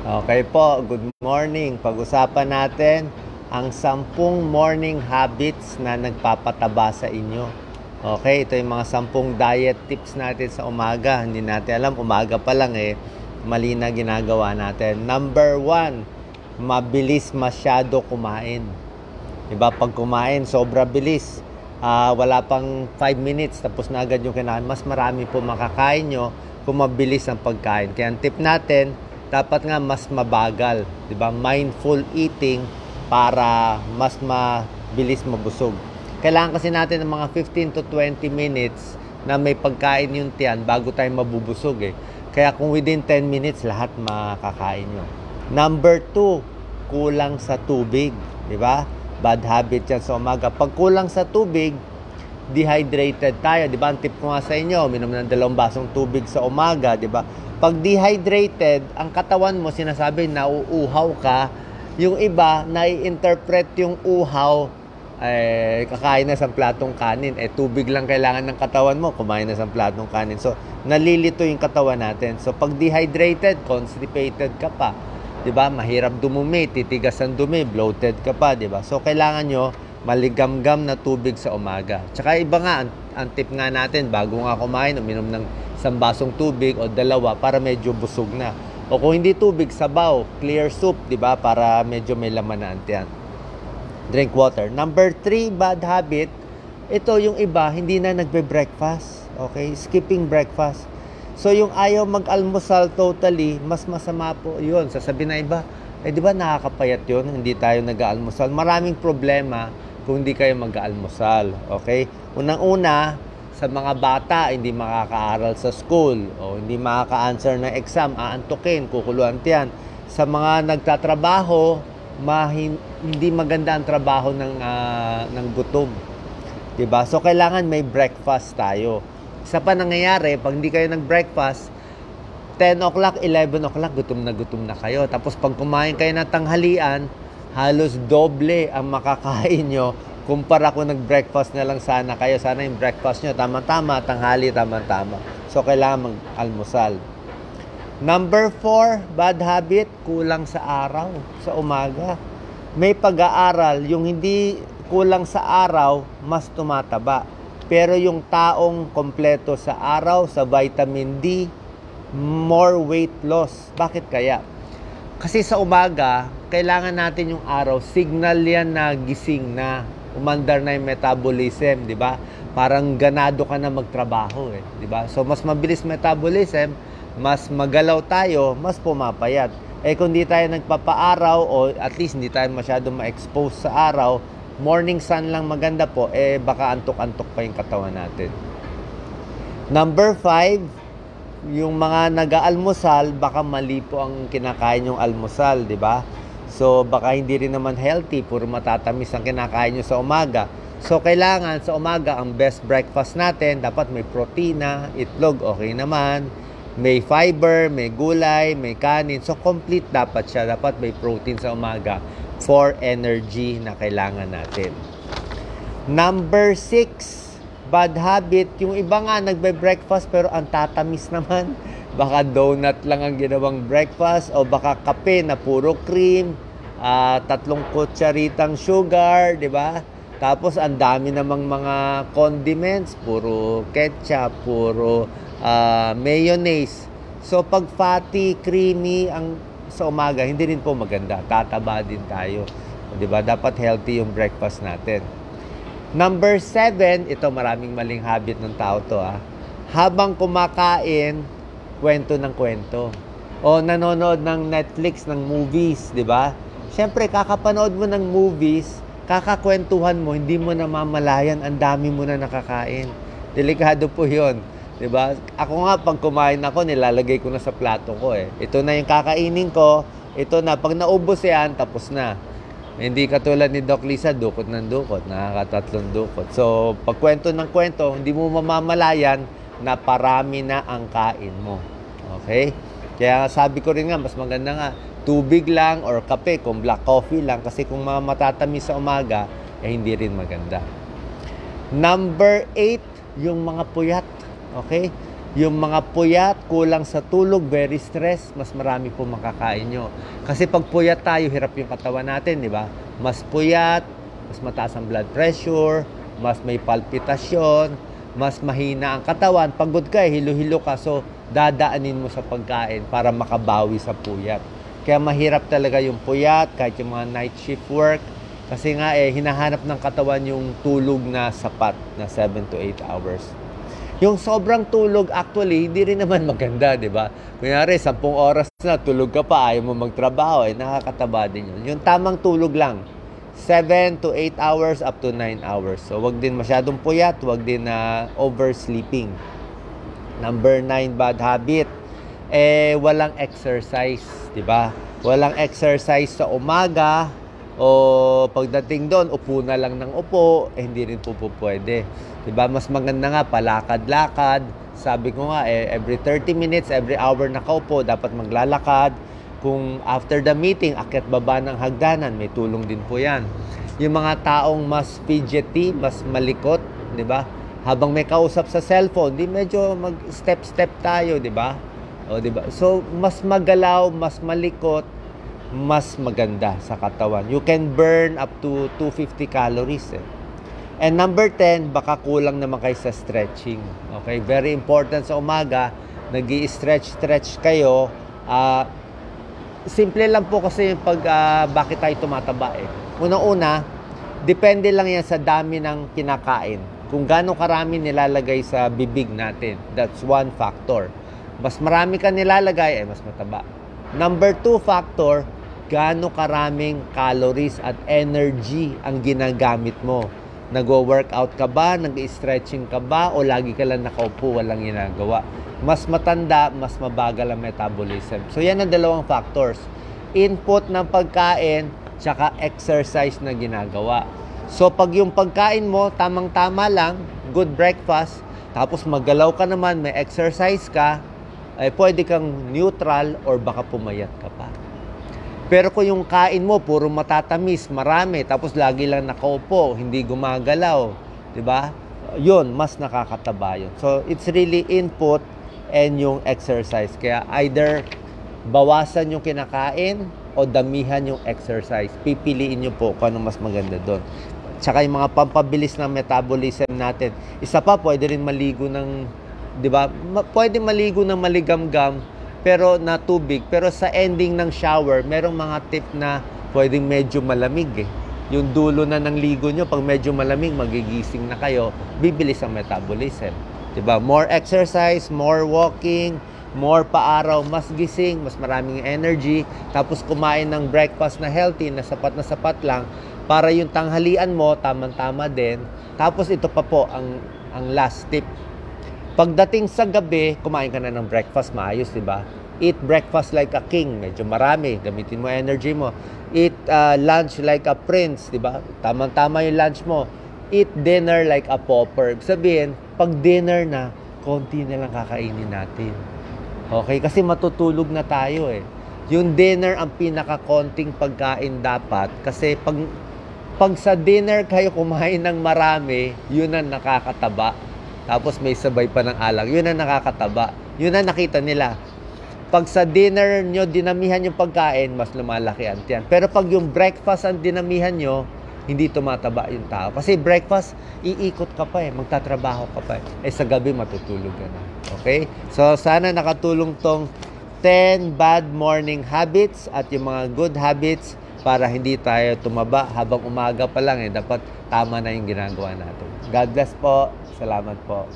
Okay po, good morning. Pag-usapan natin ang 10 morning habits na nagpapataba sa inyo. Okay, ito yung mga 10 diet tips natin sa umaga. Hindi natin alam, umaga pa lang mali na ginagawa natin. Number 1, mabilis masyado kumain. Diba, pag kumain, sobra bilis. Wala pang 5 minutes, tapos na agad yung kinain. Mas marami po makakain nyo kung mabilis ang pagkain. Kaya ang tip natin, dapat nga mas mabagal. Diba? Mindful eating para mas mabilis mabusog. Kailangan kasi natin ng mga 15 to 20 minutes na may pagkain yung tiyan bago tayo mabubusog Kaya kung within 10 minutes, lahat makakain nyo. Number 2, kulang sa tubig. Diba? Bad habit yan sa umaga. Pag kulang sa tubig, dehydrated tayo. Diba? Ang tip ko nga sa inyo, minom ng 2 basong tubig sa umaga. Diba? Pag dehydrated, ang katawan mo sinasabi, nauuhaw ka. Yung iba, nai-interpret yung uhaw, kakain na sa platong kanin. Tubig lang kailangan ng katawan mo, kumain na sa platong kanin. So, nalilito yung katawan natin. So, pag dehydrated, constipated ka pa. Diba? Mahirap dumumi, titigas ang dumi, bloated ka pa, diba? So, kailangan nyo maligamgam na tubig sa umaga. Tsaka iba nga, ang tip nga natin, bago nga kumain, uminom ng 1 basong tubig o 2 para medyo busog na. O kung hindi tubig, sabaw, clear soup, diba? Para medyo may laman na ang tiyan. Drink water. Number 3, bad habit. Ito yung iba, hindi na nagbe-breakfast. Okay? Skipping breakfast. So, yung ayaw mag-almusal totally, mas masama po yun. Sasabihin na iba, di ba nakakapayat yun? Hindi tayo nag-aalmusal. Maraming problema kung hindi kayo mag-aalmusal. Okay? Unang-una, sa mga bata, hindi makaka-aral sa school o hindi makaka-answer ng exam, aantukin, kukuluan tiyan. Sa mga nagtatrabaho, hindi maganda ang trabaho ng gutom. Diba? So, kailangan may breakfast tayo. Isa pa nangyayari, pag hindi kayo nag-breakfast, 10 o'clock, 11 o'clock, gutom na kayo. Tapos pag kumain kayo ng tanghalian, halos doble ang makakain nyo kumpara kung nag-breakfast na lang sana kayo. Sana yung breakfast nyo, tama-tama, tanghali, tama-tama. So, kailangan mag-almusal. Number 4, bad habit, kulang sa araw, sa umaga. May pag-aaral, yung hindi kulang sa araw, mas tumataba. Pero yung taong kompleto sa araw, sa vitamin D, more weight loss. Bakit kaya? Kasi sa umaga, kailangan natin yung araw. Signal yan na gising na. Umandar na yung metabolism, di ba? Parang ganado ka na magtrabaho, di ba? So, mas mabilis metabolism, mas magalaw tayo, mas pumapayat. Kung di tayo nagpapaaraw o at least hindi tayo masyadong ma-expose sa araw, morning sun lang maganda po, baka antok-antok pa yung katawan natin. Number 5, yung mga nag-aalmusal, baka mali po ang kinakain yung almusal, di ba? So, baka hindi rin naman healthy, puro matatamis ang kinakain nyo sa umaga. So, kailangan sa umaga, ang best breakfast natin, dapat may protina, itlog, okay naman. May fiber, may gulay, may kanin. So, complete dapat siya. Dapat may protein sa umaga for energy na kailangan natin. Number 6, bad habit. Yung iba nga nagbe-breakfast pero ang tatamis naman. Baka donut lang ang ginawang breakfast o baka kape na puro cream, 3 kutsaritang sugar, di ba? Tapos ang dami namang mga condiments, puro ketchup, puro mayonnaise. So pag fatty, creamy ang sa umaga, hindi rin po maganda. Tataba din tayo. Di ba? Dapat healthy yung breakfast natin. Number 7, ito maraming maling habit ng tao to. Habang kumakain, kwento ng kwento. O nanonood ng Netflix, ng movies, di ba? Siyempre, kakapanood mo ng movies, kakakwentuhan mo, hindi mo namamalayan, ang dami mo na nakakain. Delikado po yun. Diba? Ako nga, pag kumain ako, nilalagay ko na sa plato ko Ito na yung kakainin ko. Ito na. Pag naubos yan, tapos na. Hindi katulad ni Doc Lisa, dukot ng dukot. Nakakatatlong dukot. So, pag kwento ng kwento, hindi mo mamamalayan na parami na ang kain mo. Okay? Kaya sabi ko rin nga, mas maganda nga, tubig lang or kape, kung black coffee lang. Kasi kung matatamis sa umaga, hindi rin maganda. Number 8, yung mga puyat. Okay? Yung mga puyat, kulang sa tulog, very stressed, mas marami po makakain nyo. Kasi pag puyat tayo, hirap yung katawan natin, di ba? Mas puyat, mas mataas ang blood pressure, mas may palpitasyon, mas mahina ang katawan. Pagod ka, hilo-hilo ka, so dadaanin mo sa pagkain para makabawi sa puyat. Kaya mahirap talaga yung puyat, kahit yung mga night shift work. Kasi nga hinahanap ng katawan yung tulog na sapat na 7 to 8 hours. Yung sobrang tulog, actually, hindi rin naman maganda, di ba? Kunyari, 10 oras na, tulog ka pa, ayaw mo magtrabaho, nakakataba din yun. Yung tamang tulog lang, 7 to 8 hours up to 9 hours. So, wag din masyadong puyat, wag din oversleeping. Number 9, bad habit. Walang exercise, di ba? Walang exercise sa umaga, o pagdating doon, upo na lang ng upo, hindi rin po pwede. Diba? Mas maganda nga, palakad-lakad. Sabi ko nga, every 30 minutes, every hour nakaupo, dapat maglalakad. Kung after the meeting, akyat baba ng hagdanan, may tulong din po yan. Yung mga taong mas fidgety, mas malikot, di ba? Habang may kausap sa cellphone, di medyo mag-step-step tayo, di ba? O, di ba? So, mas magalaw, mas malikot, mas maganda sa katawan. You can burn up to 250 calories. And number 10, baka kulang naman kayo sa stretching. Okay? Very important sa umaga, nag-i-stretch kayo. Simple lang po kasi yung bakit tayo tumataba Unang-una, depende lang yan sa dami ng kinakain. Kung gaano karami nilalagay sa bibig natin. That's one factor. Mas marami ka nilalagay, mas mataba. Number 2 factor, gaano karaming calories at energy ang ginagamit mo. Nagwo-workout ka ba? Nag-stretching ka ba? O lagi ka lang nakaupo, walang ginagawa? Mas matanda, mas mabagal ang metabolism. So, yan ang dalawang factors. Input ng pagkain, tsaka exercise na ginagawa. So, pag yung pagkain mo, tamang-tama lang, good breakfast, tapos maggalaw ka naman, may exercise ka, pwede kang neutral or baka pumayat ka pa. Pero kung yung kain mo, puro matatamis, marami, tapos lagi lang nakaupo, hindi gumagalaw, di ba? Yun, mas nakakataba yun. So, it's really input and yung exercise. Kaya either bawasan yung kinakain o damihan yung exercise. Pipiliin nyo po kung anong mas maganda doon. Tsaka yung mga pampabilis ng metabolism natin. Isa pa, pwede rin maligo ng, di ba? Pwede maligo ng maligamgam, pero na tubig. Pero sa ending ng shower, merong mga tip na pwedeng medyo malamig Yung dulo na ng ligo nyo, pag medyo malamig, magigising na kayo, bibilis ang metabolism. Diba? More exercise, more walking, more paaraw, mas gising, mas maraming energy. Tapos kumain ng breakfast na healthy, na sapat lang, para yung tanghalian mo, tamang-tama din. Tapos ito pa po, ang last tip. Pagdating sa gabi, kumain ka na ng breakfast, maayos, di ba? Eat breakfast like a king, medyo marami, gamitin mo energy mo. Eat lunch like a prince, di ba? Tamang-tama yung lunch mo. Eat dinner like a pauper. Sabihin, pag dinner na, konti na lang kakainin natin. Okay? Kasi matutulog na tayo Yung dinner ang pinaka-konting pagkain dapat. Kasi pag sa dinner kayo kumain ng marami, yun ang nakakataba. Tapos may sabay pa ng alak. Yun ang nakakataba. Yun ang nakita nila. Pag sa dinner nyo, dinamihan yung pagkain, mas lumalaki ang tiyan. Pero pag yung breakfast ang dinamihan nyo, hindi tumataba yung tao. Kasi breakfast, iikot ka pa magtatrabaho ka pa sa gabi, matutulog ka na. Okay? So, sana nakatulong tong 10 bad morning habits at yung mga good habits para hindi tayo tumaba habang umaga pa lang. Dapat tama na yung ginagawa natin. God bless po. Salamat po.